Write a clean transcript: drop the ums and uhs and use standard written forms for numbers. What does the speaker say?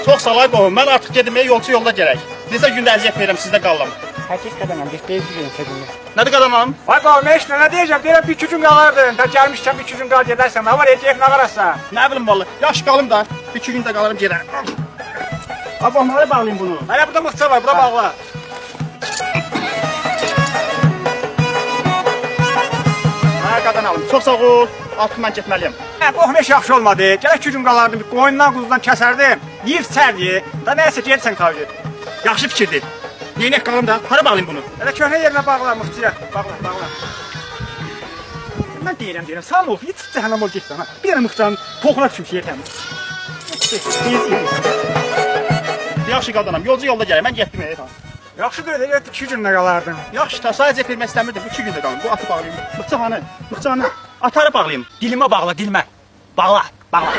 Çox salay qohum, mən artıq gedməyə yolcu yolda gərək. Neçə gündə əziyyət verirəm, sizdə qalım. Həqiqətən biz bezdirin sözünü. Nədir qadamam? Ay qavmi işte ne diyeceğim? Deyirəm bir iki gün qalırdın. Da gelmişsən bir iki gün qal gedərsən. Ne var edəcək ne qarasa? Nə bilim vallahi, yaş qalım da, bir iki gündə qalırım gedərəm. Abam, hara bağlayayım bunu? Hələ burada mıxça var, bura bağla. Hə, qadan alım. Çox sağ ol. Artıq mən getməliyəm. Hə, qohum heç yaxşı olmadı. Gələk iki gün qalardım, bir qoyundan quzudan kəsərdim. Yiyib sərdi. Da nəyəsə gelsən kal get. Yaxşı fikirdir. Yeynək qalım da, hara bağlayayım bunu? Hələ köhnə yerinə bağla mıxçıya. Bağla, bağla. Mən deyirəm, sağ ol, hiç cəhənnəm ol getsən ha. Bir dənə mıxçanın toxuna düşmüş yetəm. Yaxşı qadanam, yolcu yolda gərək, mən getdim. Yaxşı deyil, elə iki günlə qalardın. Yaxşı, ta sadəcə vermək istəmirdim, 2 gündə qalım. Bu atı bağlayayım. Mıxça hanı? Mıxça hanı? Atarı bağlayayım. Dilimə bağla, dilimə. Bağla, bağla.